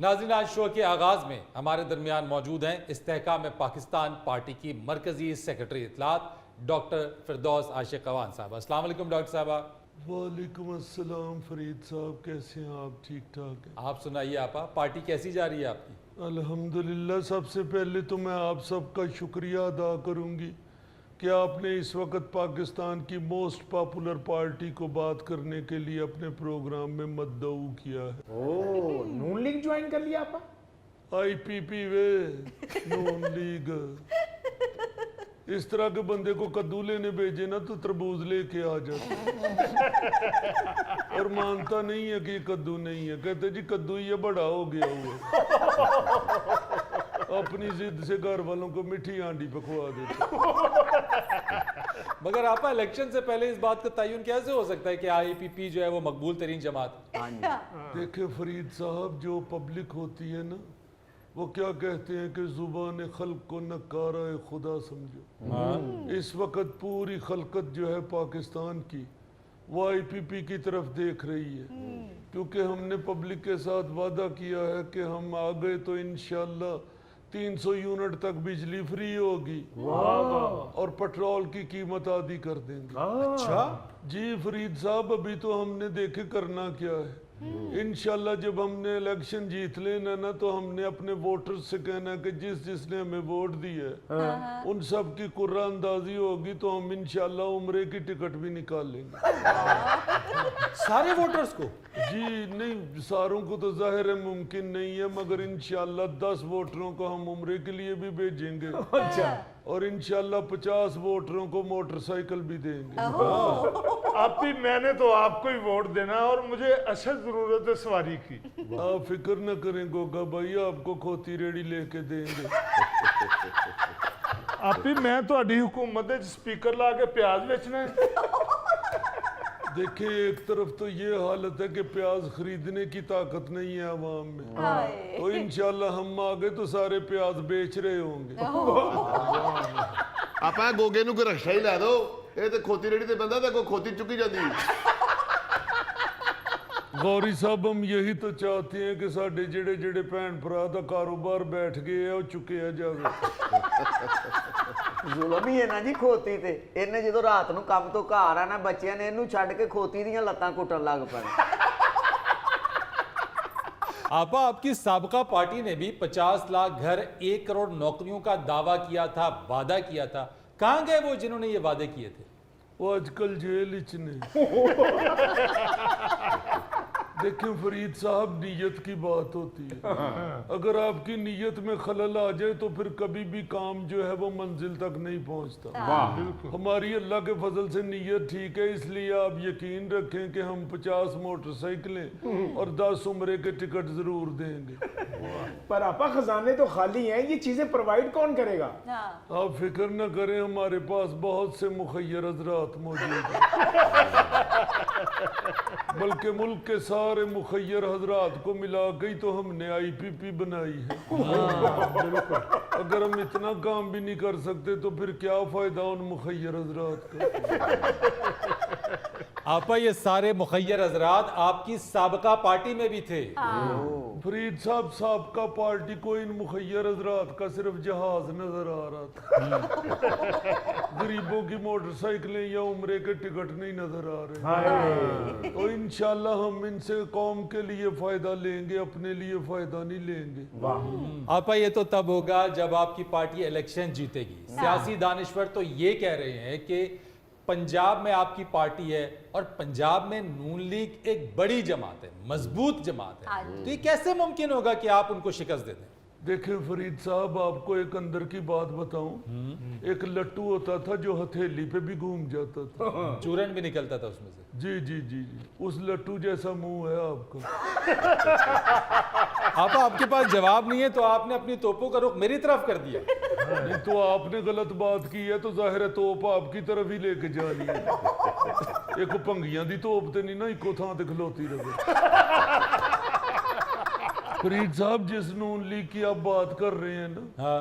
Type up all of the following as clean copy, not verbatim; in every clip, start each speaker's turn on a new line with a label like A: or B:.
A: ناظرین آج شو کے آغاز میں ہمارے درمیان موجود ہیں استحکام پاکستان پارٹی کی مرکزی سیکرٹری اطلاعات ڈاکٹر فردوس عاشق اخوان صاحب. السلام علیکم ڈاکٹر صاحبہ.
B: وعلیکم السلام فرید صاحب, کیسے ہیں آپ؟ ٹھیک ٹھاک ہیں؟
A: آپ سنائیے آپا, پارٹی کیسی جا رہی ہے آپ کی؟
B: الحمدللہ. سب سے پہلے تو میں آپ سب کا شکریہ ادا کروں گی کہ آپ نے اس وقت پاکستان کی موسٹ پاپولر پارٹی کو بات کرنے کے لیے اپنے پروگرام میں مدعو کیا ہے.
C: اوہ, نون لیگ جوائن کر لیا آپا؟
B: آئی پی پی وے نون لیگ. اس طرح کے بندے کو کدو لینے بھیجے نا تو تربوز لے کے آ جاتا اور مانتا نہیں ہے کہ یہ کدو نہیں ہے, کہتے جی کدو یہ بڑا ہو گیا ہوا. اپنی ضد سے گھر والوں کو میٹھی ہانڈی پکوا دیتے.
A: مگر آپا الیکشن سے پہلے اس بات کا تعین کیسے ہو سکتا ہے کہ آئی پی پی جو ہے وہ مقبول ترین جماعت ہے؟
B: دیکھیں فرید صاحب, جو پبلک ہوتی ہے نا وہ کیا کہتے ہیں کہ زبان خلق کو نکارہ خدا سمجھو. اس وقت پوری خلقت جو ہے پاکستان کی وہ آئی پی پی کی طرف دیکھ رہی ہے, کیونکہ ہم نے پبلک کے ساتھ وعدہ کیا ہے کہ ہم آگئے تو انشاءاللہ 300 یونٹ تک بجلی فری ہوگی اور پٹرول کی قیمت آدھی کر دیں گے.
A: اچھا
B: جی فرید صاحب, ابھی تو ہم نے دیکھے کرنا کیا ہے. انشاءاللہ جب ہم نے الیکشن جیت لینا نا تو ہم نے اپنے ووٹرز سے کہنا کہ جس نے ہمیں ووٹ دی ہے ان سب کی قرہ اندازی ہوگی تو ہم انشاءاللہ عمرے کی ٹکٹ بھی نکال لیں گے.
A: سارے ووٹرز کو؟
B: جی نہیں, ساروں کو تو ظاہر ہے ممکن نہیں ہے, مگر انشاءاللہ 10 ووٹروں کو ہم عمرے کے لیے بھی بھیجیں گے اور انشاءاللہ 50 ووٹروں کو موٹر سائیکل بھی دیں گے.
D: آپ ہی, میں نے تو آپ کو ہی ووٹ دینا اور مجھے اشد ضرورت ہے سواری کی.
B: آپ فکر نہ کریں گوگا بھائی, آپ کو کھوتی ریڑی لے کے دیں گے.
D: آپ ہی, میں تو اڈی حکومت ہے سپیکر لا کے پیاز بیچنا ہے.
B: دیکھیں ایک طرف تو یہ حالت ہے کہ پیاز خریدنے کی طاقت نہیں ہے عوام میں, تو انشاءاللہ ہم آگے تو سارے پیاز بیچ رہے ہوں گے.
E: آپ گوگے نو کوئی رکشا ہی لے دو, یہ تو کھوتی ریڑی تے بندہ کوئی کھوتی چکی جاتی.
B: غوری صاحب, ہم یہی تو چاہتے ہیں کہ ساڈے جڑے جڑے بھین بھرا دا کاروبار بیٹھ گئے ہے وہ چکیا جاوے.
F: ظلم ہی ہے نا جی کھوتی تے. انہیں جدو رات نو کام تو گھر آنا بچیاں نے انہوں چھڈ کے کھوتی دیاں لتاں کٹن لگ پے.
A: آپا, آپ کی سابقہ پارٹی نے بھی 50 لاکھ گھر 1 کروڑ نوکریوں کا دعویٰ کیا تھا, وعدہ کیا تھا. کہاں گئے وہ جنہوں نے یہ وعدے کیے تھے؟
B: وہ آج کل جیل اچنے. دیکھیں فرید صاحب, نیت کی بات ہوتی ہے. اگر آپ کی نیت میں خلل آ جائے تو پھر کبھی بھی کام جو ہے وہ منزل تک نہیں پہنچتا. ہماری اللہ کے فضل سے نیت ٹھیک ہے, اس لیے آپ یقین رکھیں کہ ہم 50 موٹر سائیکلیں اور 10 عمرے کے ٹکٹ ضرور دیں گے.
C: پر آپا خزانے تو خالی ہیں, یہ چیزیں پروائیڈ کون کرے گا؟
B: آپ فکر نہ کریں, ہمارے پاس بہت سے مخیر حضرات موجود ہیں, بلکہ ملک کے سارے مخیر حضرات کو ملا گئی تو ہم نے آئی پی پی بنائی ہے. اگر ہم اتنا کام بھی نہیں کر سکتے تو پھر کیا فائدہ ان مخیر حضرات کا.
A: آپا, یہ سارے مخیر حضرات آپ کی سابقہ پارٹی میں بھی تھے.
B: فرید صاحب, سابقہ پارٹی کو ان مخیر حضرات کا صرف جہاز نظر آ رہا تھا, غریبوں کی موٹر سائیکلیں یا عمرے کے ٹکٹ نہیں نظر آ رہے. تو انشاءاللہ ہم ان سے قوم کے لیے فائدہ لیں گے, اپنے لیے فائدہ نہیں لیں گے.
A: آپا, یہ تو تب ہوگا جب آپ کی پارٹی الیکشن جیتے گی. سیاسی دانشور تو یہ کہہ رہے ہیں کہ پنجاب میں آپ کی پارٹی ہے اور پنجاب میں نون لیگ ایک بڑی جماعت ہے, مضبوط جماعت ہے, تو یہ کیسے ممکن ہوگا کہ آپ ان کو شکست دے دیں؟
B: دیکھیں فرید صاحب, آپ کو ایک اندر کی بات بتاؤں. ایک لٹو ہوتا تھا جو ہتھیلی پہ بھی گھوم جاتا تھا,
A: چورن بھی نکلتا تھا اس میں سے.
B: جی جی جی جی, اس لٹو جیسا منہ ہے آپ کا.
A: آپا, آپ کے پاس جواب نہیں ہے تو آپ نے اپنی توپوں کا رخ میری طرف کر دیا.
B: نہیں تو آپ نے غلط بات کی ہے تو ظاہر ہے توپ آپ کی طرف ہی لے کے جانی ہے. ایک پنگیاں دی توپ تے نہیں نا, ایکو تھاں تے کھلوتی رہے. فرید صاحب, جس نون لیگ کی آپ بات کر رہے ہیں نا,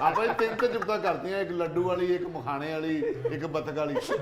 E: ਆਪਾਂ ਇਹ ਤਿੰਨ ਤੇ ਜੁਗਤਾਂ ਕਰਦੀਆਂ, ਇੱਕ ਲੱਡੂ ਵਾਲੀ, ਇੱਕ ਮਖਾਣੇ ਵਾਲੀ, ਇੱਕ ਬਤਕ ਵਾਲੀ।